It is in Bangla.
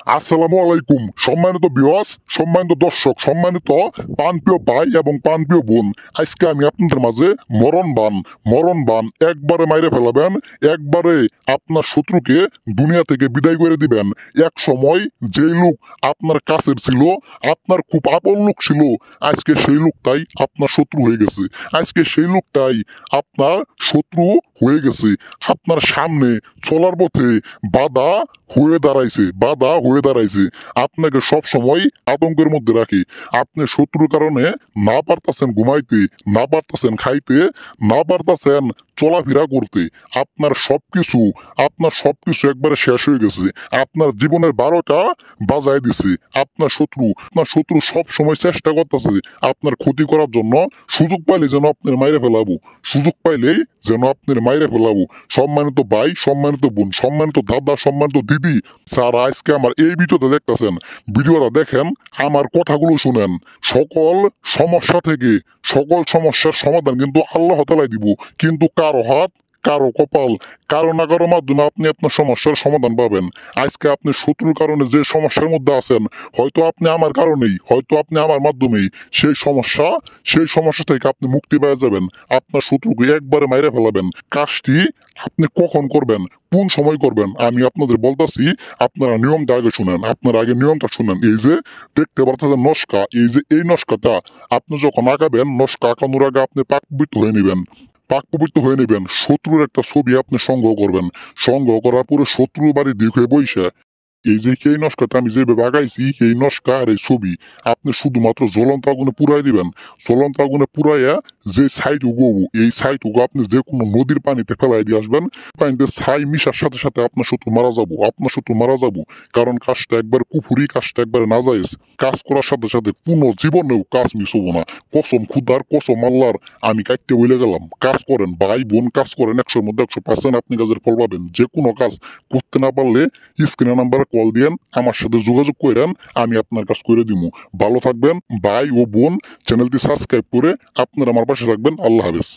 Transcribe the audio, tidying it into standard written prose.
আসসালামু আলাইকুম সম্মানিত ভিউয়ার্স, সম্মানিত দর্শক, সম্মানিত প্রাণপ্রিয় ভাই এবং প্রাণপ্রিয় বোন। আজকে আমি আপনাদের মাঝে মরণ বান একবারে মাইরে ফেলাবেন, একবারে আপনার শত্রুকে দুনিয়া থেকে বিদায় করে দিবেন। এক সময় যেই লোক আপনার কাছের ছিল, আপনার খুব আপন লোক ছিল, আজকে সেই লোকটাই আপনার শত্রু হয়ে গেছে। আজকে সেই লোকটাই আপনার শত্রু হয়ে গেছে। আপনার সামনে চলার পথে বাধা হয়ে দাঁড়াইছে। আপনাকে সব সময় আতঙ্কের মধ্যে রাখে। আপনি শত্রুর কারণে না পারতাছেন ঘুমাইতে, না পারতাছেন খাইতে, না পারতাছেন চলাফেরা করতে। আপনার সবকিছু একবারে শেষ হয়ে গেছে। আপনার জীবনের 12টা বাজায় দিছে। আপনার শত্রু সব সময় চেষ্টা করতেছে আপনার ক্ষতি করার জন্য। সুযোগ পাইলে যেন আপনার মাইরে ফেলাবো, সুযোগ পাইলেই যেন আপনার মাইরে ফেলাবো। সম্মানিত ভাই, সম্মানিত বোন, সম্মানিত দাদা, সম্মানিত দিদি, যারা আজকে আমার এই ভিডিওটা দেখতেছেন, ভিডিওটা দেখেন, আমার কথাগুলো শুনেন। সকল সমস্যা থেকে সকল সমস্যার সমাধান কিন্তু আল্লাহ তাআলাই দিব। কিন্তু কারো হাত, কারো কপাল, কারো না কারো মাধ্যমে আপনি আপনার সমস্যার সমাধান পাবেন। আজকে আপনি শত্রুর কারণে যে সমস্যার মধ্যে আছেন, হয়তো আপনি আমার কারণেই, হয়তো আপনি আমার মাধ্যমেই সেই সমস্যা থেকে আপনি মুক্তি পেয়ে যাবেন। আপনার শত্রুকে একবারে মাইরে ফেলাবেন। কাজটি আপনি কখন করবেন, কোন সময় করবেন, আমি আপনাদের বলতাছি। আপনারা নিয়মটা আগে শুনেন, আপনারা আগে নিয়মটা শুনেন। এই যে দেখতে পাচ্ছেন নস্কা, এই নস্কাটা আপনি যখন আঁকাবেন, নস্কা আঁকানোর আগে আপনি পাক পবিত্র হয়ে নেবেন। শত্রুর একটা ছবি আপনি সংগ্রহ করবেন। সংগ্রহ করার পরে শত্রুর বাড়ি দিকে বইসা এই নস্কাটা আমি যেভাবে আগাইছি, এই নস্কা আর এই ছবি আপনি শুধুমাত্র জ্বলন্ত আগুনে পুরাই দিবেন। জ্বলন্ত আগুনে পুরাইয়া যে ছাই উগবো, এই ছাই আপনি যে কোনো নদীর পানিতে ফেলাই দিয়ে আসবেন। পানিতে ছাই মিশার সাথে সাথে আপনার শত্রু মারা যাবো। কারণ কাজটা একবার কুফুরি, কাজটা একবার নাজায়েজ। কাজ করার সাথে সাথে কোনো জীবনেও কাজ মিস হবো না। কসম খুদার, কসম আল্লাহর, আমি কাটতে বলে গেলাম। কাজ করেন ভাই বোন, কাজ করেন, 100-র মধ্যে 100% আপনি কাজের ফল পাবেন। যে কোনো কাজ করতে না পারলে স্ক্রিনের নাম্বারে কল দিয়েন, আমার সাথে যোগাযোগ করেন, আমি আপনার কাজ করে দিব। ভালো থাকবেন ভাই ও বোন, চ্যানেলটি সাবস্ক্রাইব করে আপনারা আমার পাশে থাকবেন। আল্লাহ হাফেজ।